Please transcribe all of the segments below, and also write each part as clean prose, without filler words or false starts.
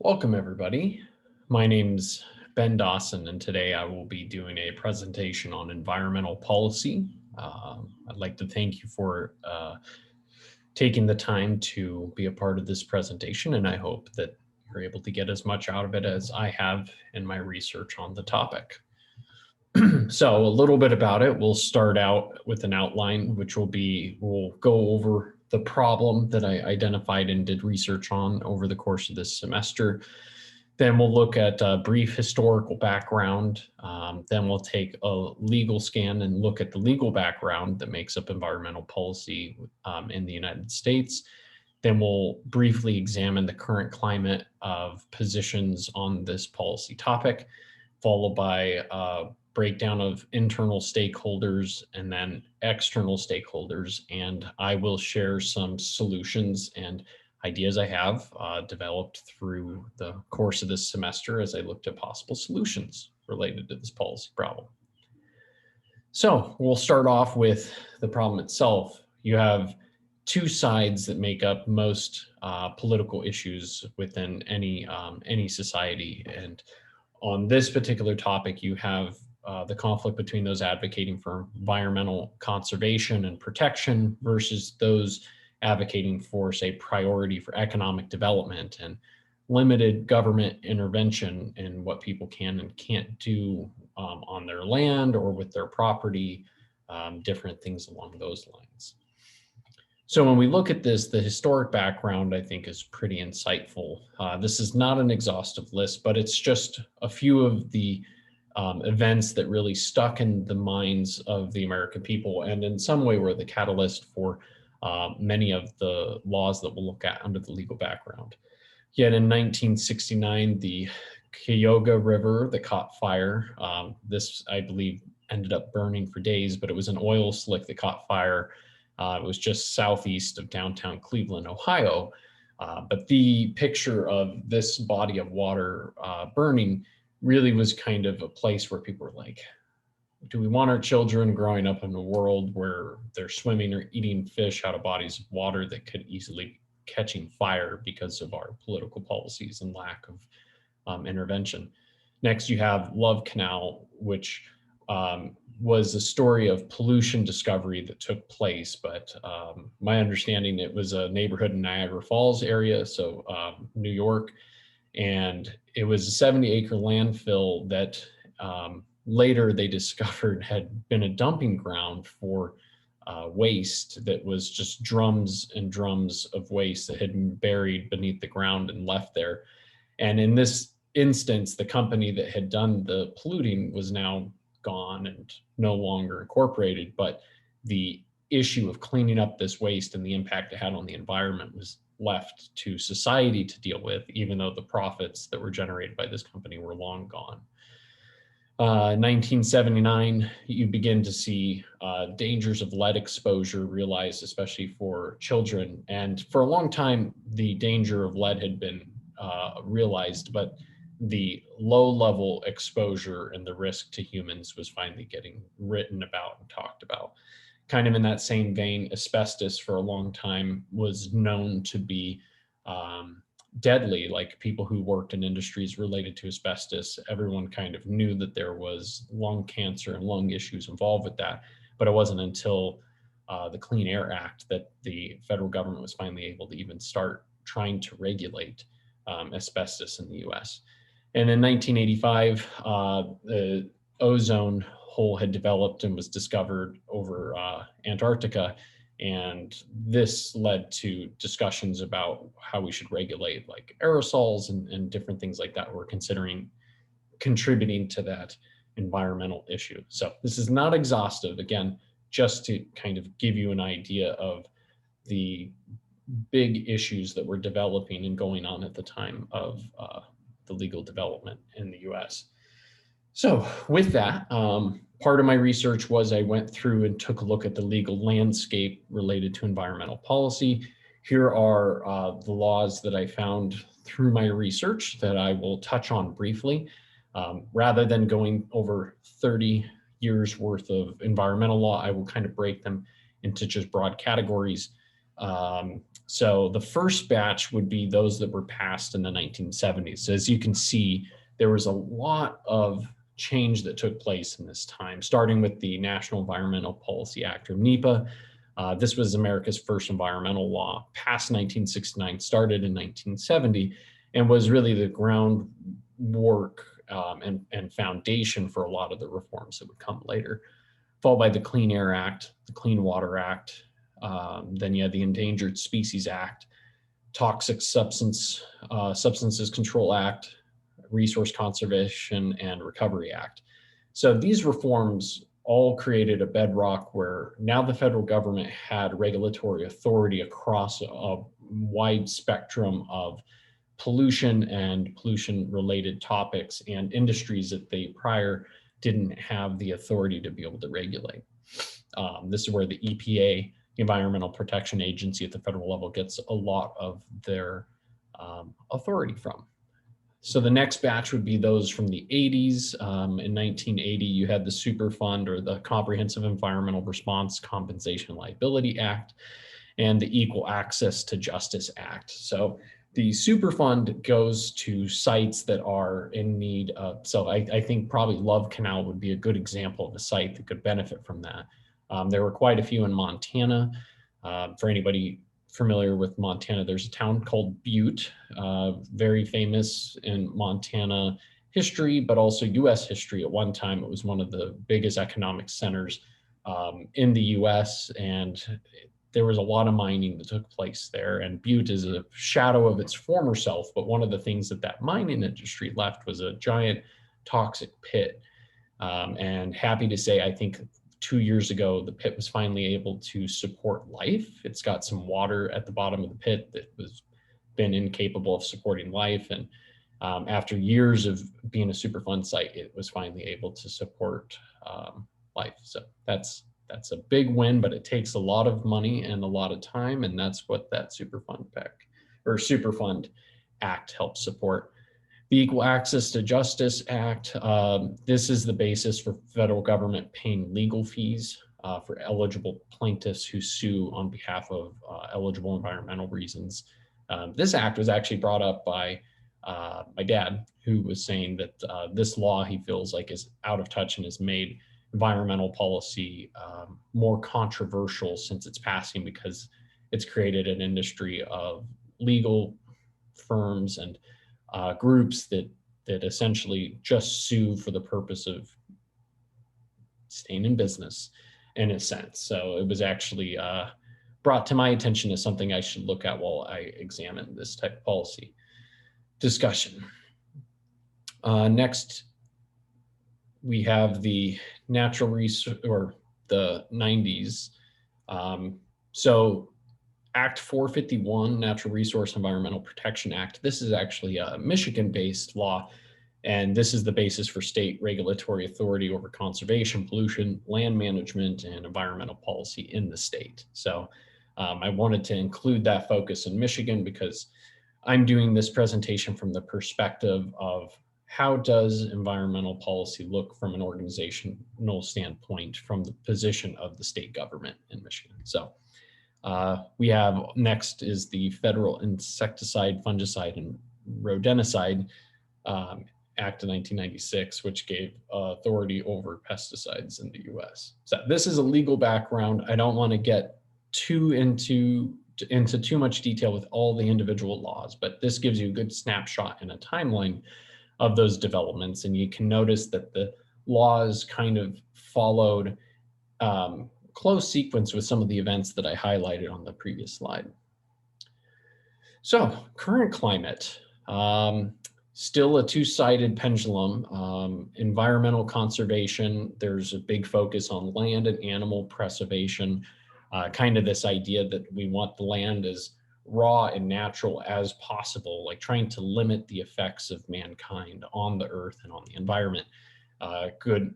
Welcome, everybody. My name's Ben Dawson, and today I will be doing a presentation on environmental policy. I'd like to thank you for taking the time to be a part of this presentation, and I hope that you're able to get as much out of it as I have in my research on the topic. So a little bit about it. We'll start out with an outline, which we'll go over the problem that I identified and did research on over the course of this semester. Then we'll look at a brief historical background. Then we'll take a legal scan and look at the legal background that makes up environmental policy in the United States. Then we'll briefly examine the current climate of positions on this policy topic, followed by breakdown of internal stakeholders and then external stakeholders. And I will share some solutions and ideas I have developed through the course of this semester as I looked at possible solutions related to this policy problem. So we'll start off with the problem itself. You have two sides that make up most political issues within any society. And on this particular topic, you have the conflict between those advocating for environmental conservation and protection versus those advocating for, say, priority for economic development and limited government intervention in what people can and can't do on their land or with their property, different things along those lines. So when we look at this, the historic background, I think, is pretty insightful. This is not an exhaustive list, but it's just a few of the events that really stuck in the minds of the American people and in some way were the catalyst for many of the laws that we'll look at under the legal background. Yet in 1969, the Kyoga River that caught fire, this, I believe, ended up burning for days, but it was an oil slick that caught fire. It was just southeast of downtown Cleveland, Ohio. But the picture of this body of water burning really was kind of a place where people were like, do we want our children growing up in a world where they're swimming or eating fish out of bodies of water that could easily be catching fire because of our political policies and lack of intervention? Next, you have Love Canal, which was a story of pollution discovery that took place, but my understanding, it was a neighborhood in Niagara Falls area, so New York, and it was a 70-acre landfill that later they discovered had been a dumping ground for waste that was just drums and drums of waste that had been buried beneath the ground and left there. And in this instance, the company that had done the polluting was now gone and no longer incorporated, but the issue of cleaning up this waste and the impact it had on the environment was left to society to deal with, even though the profits that were generated by this company were long gone. 1979, you begin to see dangers of lead exposure realized, especially for children. And for a long time, the danger of lead had been realized, but the low-level exposure and the risk to humans was finally getting written about and talked about. Kind of in that same vein, asbestos for a long time was known to be deadly. Like people who worked in industries related to asbestos, everyone kind of knew that there was lung cancer and lung issues involved with that. But it wasn't until the Clean Air Act that the federal government was finally able to even start trying to regulate asbestos in the US. And in 1985, the ozone hole had developed and was discovered over Antarctica. And this led to discussions about how we should regulate like aerosols and different things like that. We're considering contributing to that environmental issue. So this is not exhaustive, again, just to kind of give you an idea of the big issues that were developing and going on at the time of the legal development in the US. So with that, part of my research was I went through and took a look at the legal landscape related to environmental policy. Here are the laws that I found through my research that I will touch on briefly. Rather than going over 30 years worth of environmental law, I will kind of break them into just broad categories. So the first batch would be those that were passed in the 1970s. So as you can see, there was a lot of change that took place in this time, starting with the National Environmental Policy Act, or NEPA. This was America's first environmental law, passed 1969, started in 1970, and was really the groundwork and foundation for a lot of the reforms that would come later, followed by the Clean Air Act, the Clean Water Act. Then you had the Endangered Species Act, Toxic Substances Control Act, Resource Conservation and Recovery Act. So these reforms all created a bedrock where now the federal government had regulatory authority across a wide spectrum of pollution and pollution-related topics and industries that they prior didn't have the authority to be able to regulate. This is where the EPA, Environmental Protection Agency at the federal level, gets a lot of their authority from. So the next batch would be those from the 80s. In 1980, you had the Superfund, or the Comprehensive Environmental Response Compensation Liability Act, and the Equal Access to Justice Act. So the Superfund goes to sites that are in need of, so I think probably Love Canal would be a good example of a site that could benefit from that. There were quite a few in Montana. For anybody familiar with Montana, there's a town called Butte, very famous in Montana history, but also US history. At one time, it was one of the biggest economic centers in the US, and there was a lot of mining that took place there. And Butte is a shadow of its former self, but one of the things that mining industry left was a giant toxic pit. And happy to say, I think 2 years ago, the pit was finally able to support life. It's got some water at the bottom of the pit that was been incapable of supporting life. And after years of being a Superfund site, it was finally able to support life. So that's a big win, but it takes a lot of money and a lot of time. And that's what that Superfund Act helps support. The Equal Access to Justice Act, this is the basis for federal government paying legal fees for eligible plaintiffs who sue on behalf of eligible environmental reasons. This act was actually brought up by my dad, who was saying that this law, he feels like, is out of touch and has made environmental policy more controversial since its passing, because it's created an industry of legal firms and groups that essentially just sue for the purpose of staying in business, in a sense. So it was actually brought to my attention as something I should look at while I examine this type of policy discussion. Next, we have the natural resource, or the 90s. So Act 451, Natural Resource Environmental Protection Act. This is actually a Michigan-based law, and this is the basis for state regulatory authority over conservation, pollution, land management, and environmental policy in the state. So I wanted to include that focus in Michigan because I'm doing this presentation from the perspective of how does environmental policy look from an organizational standpoint from the position of the state government in Michigan. So we have next is the Federal Insecticide, Fungicide, and Rhodenicide Act of 1996, which gave authority over pesticides in the US. So this is a legal background. I don't want to get into too much detail with all the individual laws, but this gives you a good snapshot and a timeline of those developments. And you can notice that the laws kind of followed close sequence with some of the events that I highlighted on the previous slide. So current climate, still a two-sided pendulum. Environmental conservation, there's a big focus on land and animal preservation, kind of this idea that we want the land as raw and natural as possible, like trying to limit the effects of mankind on the earth and on the environment. Good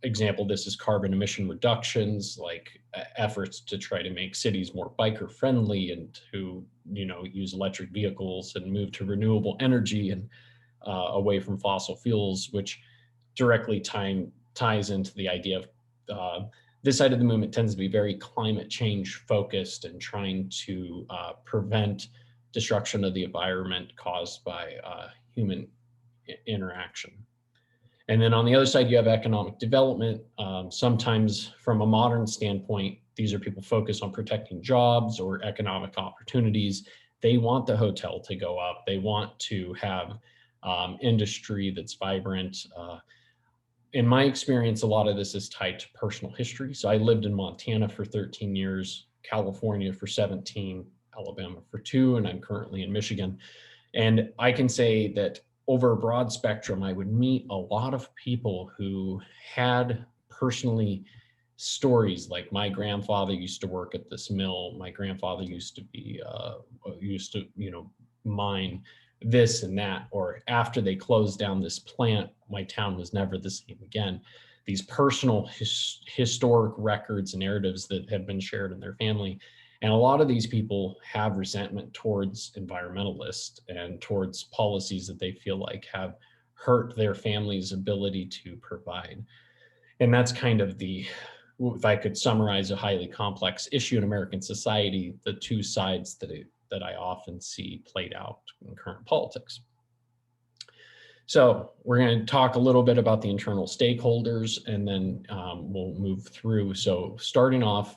example, this is carbon emission reductions, like efforts to try to make cities more biker friendly and to, use electric vehicles and move to renewable energy and away from fossil fuels, which directly ties into the idea of this side of the movement tends to be very climate change focused and trying to prevent destruction of the environment caused by human interaction. And then on the other side, you have economic development. Sometimes from a modern standpoint, these are people focused on protecting jobs or economic opportunities. They want the hotel to go up. They want to have industry that's vibrant. In my experience, a lot of this is tied to personal history. So I lived in Montana for 13 years, California for 17, Alabama for 2, and I'm currently in Michigan. And I can say that over a broad spectrum, I would meet a lot of people who had personally stories like my grandfather used to work at this mill. My grandfather used to mine this and that, or after they closed down this plant, my town was never the same again. These personal historic records and narratives that have been shared in their family. And a lot of these people have resentment towards environmentalists and towards policies that they feel like have hurt their family's ability to provide. And that's kind of if I could summarize a highly complex issue in American society, the two sides that I often see played out in current politics. So we're going to talk a little bit about the internal stakeholders, and then we'll move through. So starting off,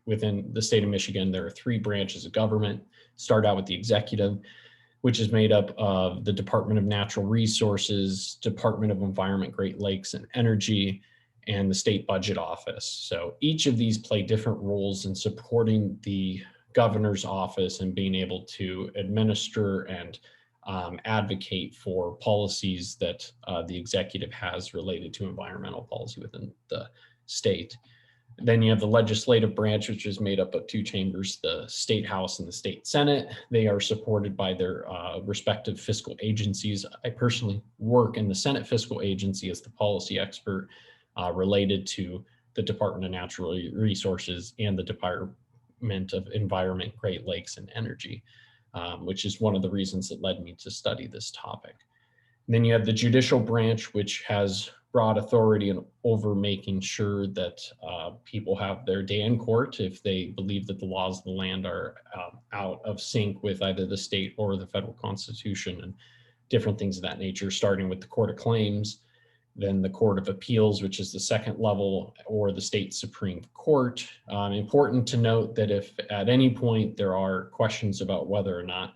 within the state of Michigan, there are 3 branches of government. Start out with the executive, which is made up of the Department of Natural Resources, Department of Environment, Great Lakes and Energy, and the State Budget Office. So each of these play different roles in supporting the governor's office and being able to administer and advocate for policies that the executive has related to environmental policy within the state. Then you have the legislative branch, which is made up of 2 chambers, the State House and the State Senate. They are supported by their respective fiscal agencies. I personally work in the Senate Fiscal Agency as the policy expert related to the Department of Natural Resources and the Department of Environment, Great Lakes and Energy, which is one of the reasons that led me to study this topic. And then you have the judicial branch, which has broad authority over making sure that people have their day in court if they believe that the laws of the land are out of sync with either the state or the federal constitution and different things of that nature, starting with the Court of Claims, then the Court of Appeals, which is the second level, or the state Supreme Court. Important to note that if at any point there are questions about whether or not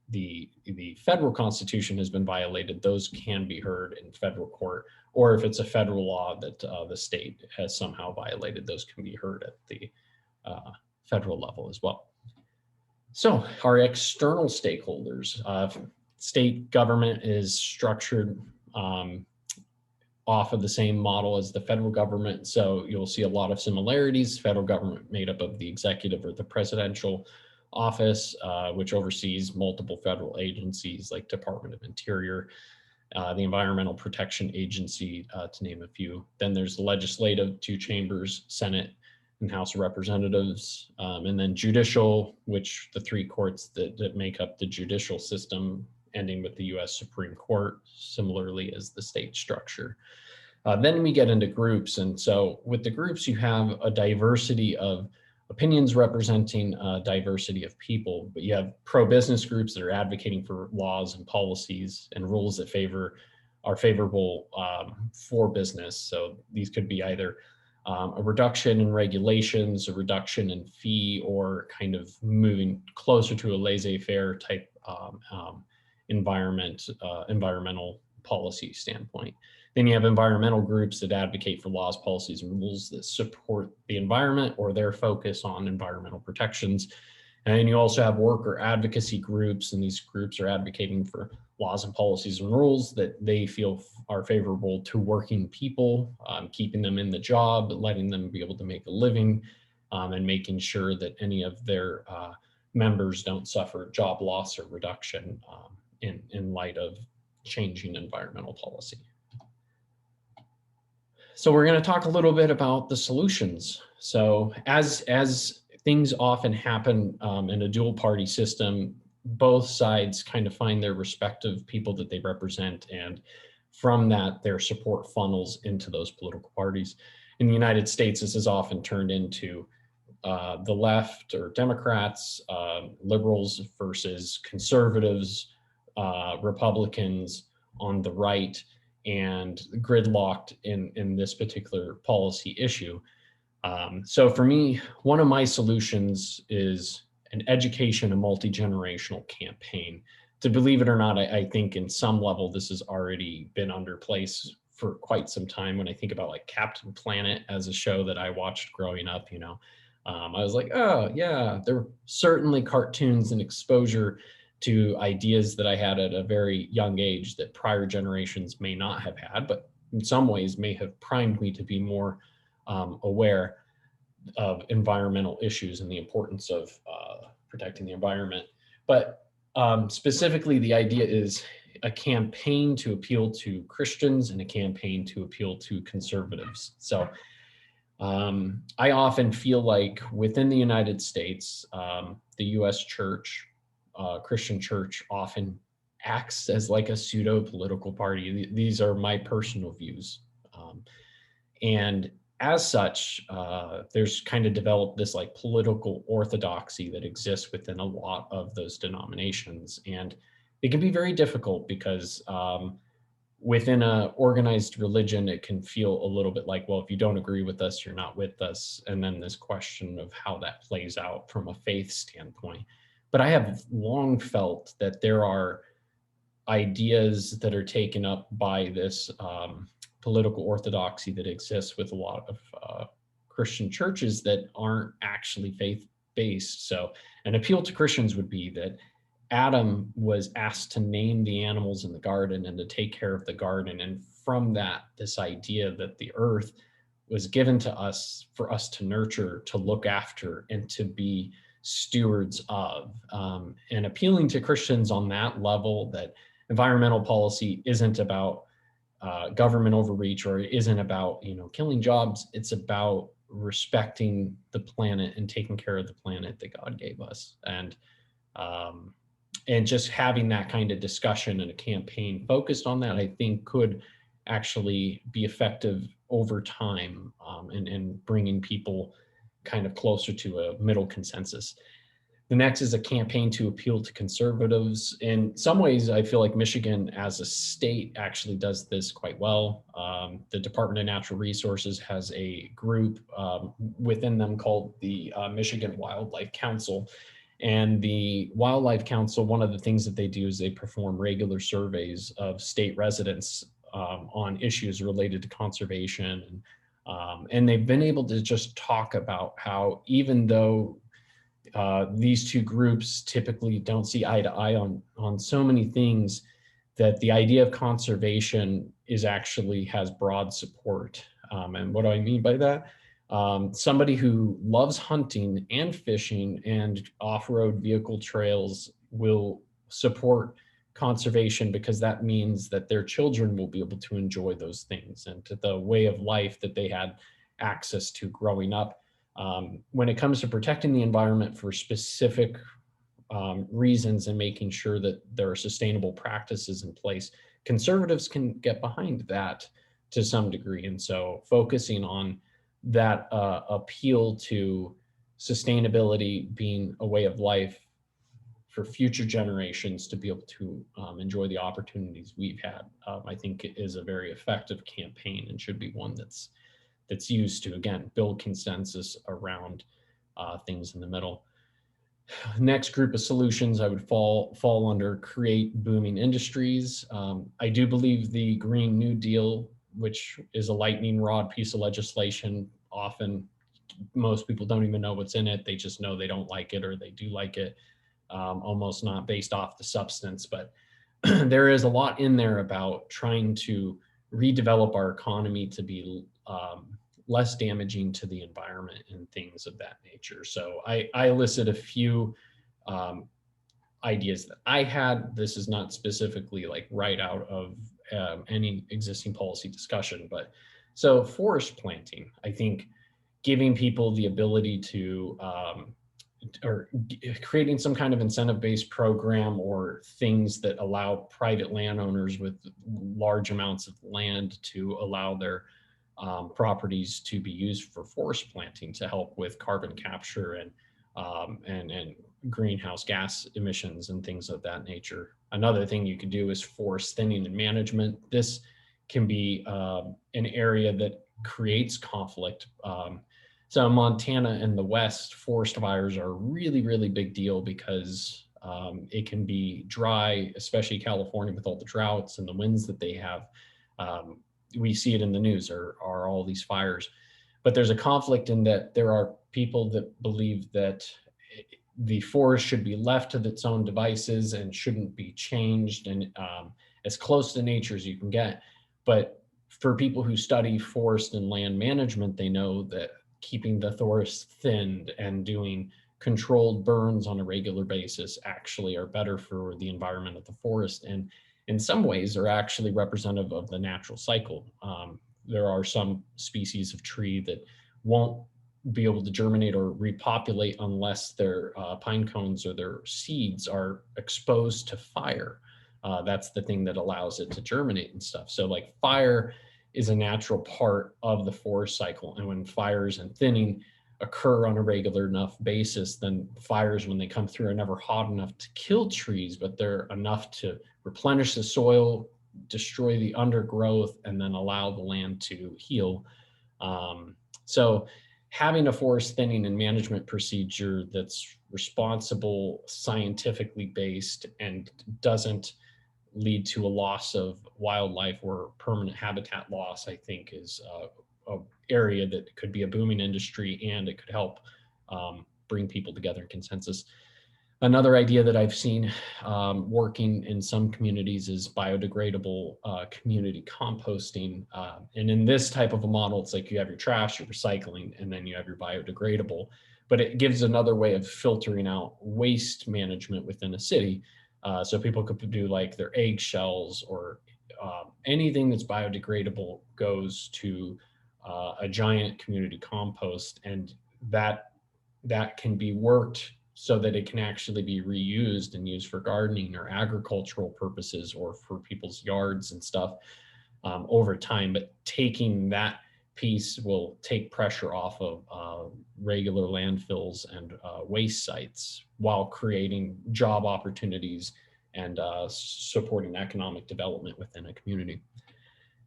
the federal constitution has been violated, those can be heard in federal court, or if it's a federal law that the state has somehow violated, those can be heard at the federal level as well. So our external stakeholders, state government is structured off of the same model as the federal government. So you'll see a lot of similarities. Federal government made up of the executive or the presidential office, which oversees multiple federal agencies like Department of Interior, the Environmental Protection Agency, to name a few. Then there's the legislative, 2 chambers, Senate and House of Representatives, and then judicial, which the 3 courts that make up the judicial system, ending with the US Supreme Court, similarly as the state structure. Then we get into groups. And so with the groups, you have a diversity of opinions representing a diversity of people, but you have pro-business groups that are advocating for laws and policies and rules that are favorable for business. So these could be either a reduction in regulations, a reduction in fee, or kind of moving closer to a laissez-faire type environmental policy standpoint. Then you have environmental groups that advocate for laws, policies, and rules that support the environment or their focus on environmental protections. And then you also have worker advocacy groups, and these groups are advocating for laws and policies and rules that they feel are favorable to working people, keeping them in the job, letting them be able to make a living, and making sure that any of their members don't suffer job loss or reduction in light of changing environmental policy. So we're going to talk a little bit about the solutions. So as things often happen in a dual party system, both sides kind of find their respective people that they represent, and from that, their support funnels into those political parties. in the United States, this is often turned into the left or Democrats, liberals versus conservatives, Republicans on the right, and gridlocked in this particular policy issue. So for me, one of my solutions is an education, a multi-generational campaign. To believe it or not, I think in some level this has already been under place for quite some time. When I think about like Captain Planet as a show that I watched growing up, I was like, oh yeah, there were certainly cartoons and exposure to ideas that I had at a very young age that prior generations may not have had, but in some ways may have primed me to be more aware of environmental issues and the importance of protecting the environment. But specifically, the idea is a campaign to appeal to Christians and a campaign to appeal to conservatives. So I often feel like within the United States, the US church, Christian church, often acts as like a pseudo political party. These are my personal views. And as such, there's kind of developed this like political orthodoxy that exists within a lot of those denominations. And it can be very difficult because within a organized religion, it can feel a little bit like, well, if you don't agree with us, you're not with us. And then this question of how that plays out from a faith standpoint. But I have long felt that there are ideas that are taken up by this political orthodoxy that exists with a lot of Christian churches that aren't actually faith-based. So an appeal to Christians would be that Adam was asked to name the animals in the garden and to take care of the garden. And from that, this idea that the earth was given to us for us to nurture, to look after, and to be stewards of. And appealing to Christians on that level, that environmental policy isn't about government overreach, or it isn't about killing jobs. It's about respecting the planet and taking care of the planet that God gave us. And just having that kind of discussion and a campaign focused on that, I think could actually be effective over time and bringing people kind of closer to a middle consensus. The next is a campaign to appeal to conservatives. In some ways, I feel like Michigan as a state actually does this quite well. The Department of Natural Resources has a group within them called the Michigan Wildlife Council. And the Wildlife Council, one of the things that they do is they perform regular surveys of state residents on issues related to conservation. And they've been able to just talk about how even though these two groups typically don't see eye to eye on so many things, that the idea of conservation actually has broad support. And what do I mean by that? Somebody who loves hunting and fishing and off-road vehicle trails will support conservation because that means that their children will be able to enjoy those things and to the way of life that they had access to growing up. When it comes to protecting the environment for specific reasons and making sure that there are sustainable practices in place, conservatives can get behind that to some degree. And so focusing on that appeal to sustainability being a way of life for future generations to be able to enjoy the opportunities we've had, I think it is a very effective campaign and should be one that's used to, again, build consensus around things in the middle. Next group of solutions I would fall under create booming industries. I do believe the Green New Deal, which is a lightning rod piece of legislation, often most people don't even know what's in it. They just know they don't like it or they do like it, almost not based off the substance. But there is a lot in there about trying to redevelop our economy to be less damaging to the environment and things of that nature. So I listed a few ideas that I had. This is not specifically like right out of any existing policy discussion, but so forest planting, I think giving people the ability to or creating some kind of incentive-based program or things that allow private landowners with large amounts of land to allow their properties to be used for forest planting to help with carbon capture and greenhouse gas emissions and things of that nature. Another thing you could do is forest thinning and management. This can be an area that creates conflict. So Montana and the West, forest fires are a really, really big deal because it can be dry, especially California with all the droughts and the winds that they have. We see it in the news, are all these fires. But there's a conflict in that there are people that believe that the forest should be left to its own devices and shouldn't be changed, and as close to nature as you can get. But for people who study forest and land management, they know that keeping the forest thinned and doing controlled burns on a regular basis actually are better for the environment of the forest, and in some ways are actually representative of the natural cycle. There are some species of tree that won't be able to germinate or repopulate unless their pine cones or their seeds are exposed to fire. That's the thing that allows it to germinate and stuff. So like fire is a natural part of the forest cycle. And when fires and thinning occur on a regular enough basis, then fires, when they come through, are never hot enough to kill trees, but they're enough to replenish the soil, destroy the undergrowth, and then allow the land to heal. So having a forest thinning and management procedure that's responsible, scientifically based, and doesn't lead to a loss of wildlife or permanent habitat loss, I think is a area that could be a booming industry, and it could help bring people together in consensus. Another idea that I've seen working in some communities is biodegradable community composting. And in this type of a model, it's like you have your trash, your recycling, and then you have your biodegradable. But it gives another way of filtering out waste management within a city. So people could do like their eggshells or anything that's biodegradable goes to a giant community compost, and that can be worked so that it can actually be reused and used for gardening or agricultural purposes or for people's yards and stuff over time. But taking that piece will take pressure off of regular landfills and waste sites while creating job opportunities and supporting economic development within a community.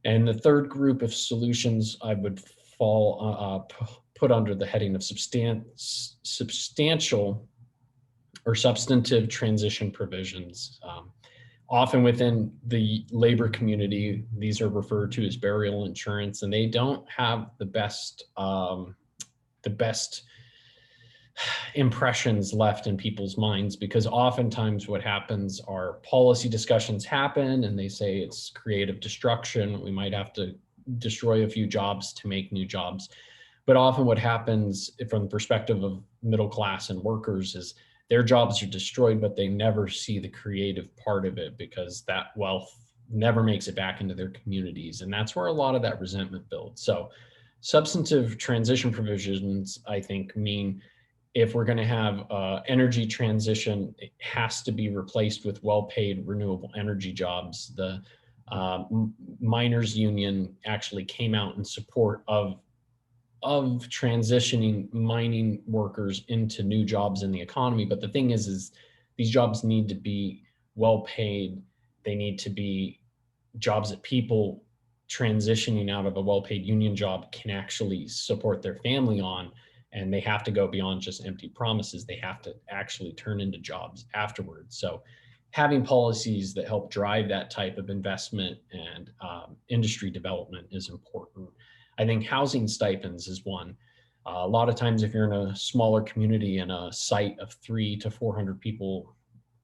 And the third group of solutions I would put under the heading of substantial or substantive transition provisions. Often within the labor community, these are referred to as burial insurance, and they don't have the best impressions left in people's minds, because oftentimes what happens are policy discussions happen and they say it's creative destruction. We might have to destroy a few jobs to make new jobs. But often what happens from the perspective of middle class and workers is their jobs are destroyed, but they never see the creative part of it because that wealth never makes it back into their communities. And that's where a lot of that resentment builds. So substantive transition provisions, I think, mean if we're going to have energy transition, it has to be replaced with well-paid renewable energy jobs. The miners union actually came out in support of transitioning mining workers into new jobs in the economy. But the thing is these jobs need to be well paid. They need to be jobs that people transitioning out of a well-paid union job can actually support their family on. And they have to go beyond just empty promises. They have to actually turn into jobs afterwards. So having policies that help drive that type of investment and industry development is important. I think housing stipends is one. A lot of times if you're in a smaller community and a site of 300 to 400 people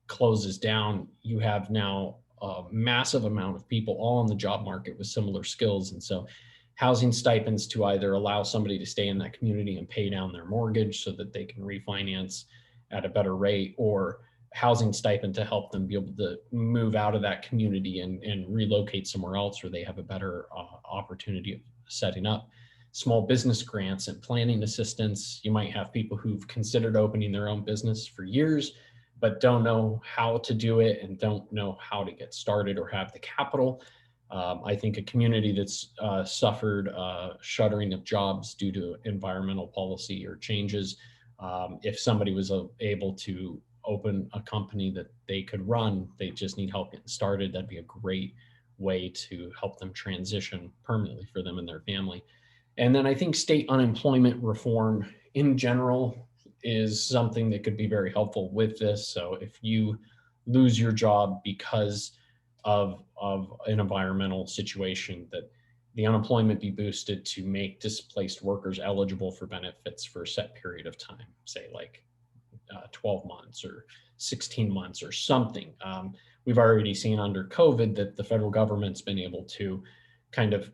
closes down, you have now a massive amount of people all in the job market with similar skills. And so housing stipends to either allow somebody to stay in that community and pay down their mortgage so that they can refinance at a better rate, or housing stipend to help them be able to move out of that community and relocate somewhere else where they have a better opportunity of setting up. Small business grants and planning assistance. You might have people who've considered opening their own business for years, but don't know how to do it and don't know how to get started or have the capital. I think a community that's suffered shuttering of jobs due to environmental policy or changes, if somebody was able to open a company that they could run, they just need help getting started, that'd be a great way to help them transition permanently for them and their family. And then I think state unemployment reform in general is something that could be very helpful with this. So if you lose your job because of an environmental situation, that the unemployment be boosted to make displaced workers eligible for benefits for a set period of time, say like 12 months or 16 months or something. We've already seen under COVID that the federal government's been able to kind of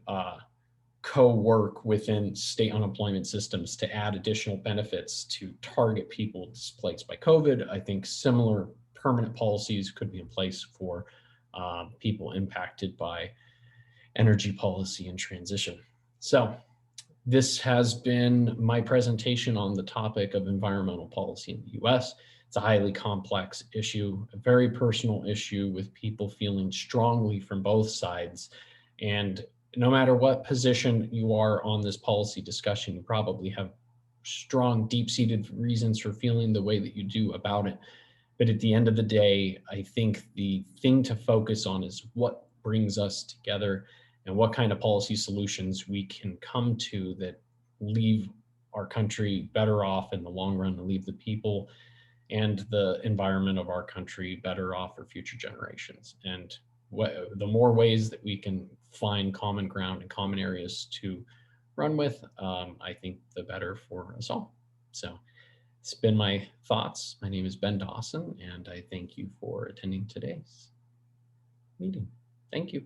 co-work within state unemployment systems to add additional benefits to target people displaced by COVID. I think similar permanent policies could be in place for people impacted by energy policy and transition. So this has been my presentation on the topic of environmental policy in the US. It's a highly complex issue, a very personal issue with people feeling strongly from both sides. And no matter what position you are on this policy discussion, you probably have strong, deep-seated reasons for feeling the way that you do about it. But at the end of the day, I think the thing to focus on is what brings us together and what kind of policy solutions we can come to that leave our country better off in the long run and leave the people and the environment of our country better off for future generations. And the more ways that we can find common ground and common areas to run with, I think the better for us all. So it's been my thoughts. My name is Ben Dawson, and I thank you for attending today's meeting. Thank you.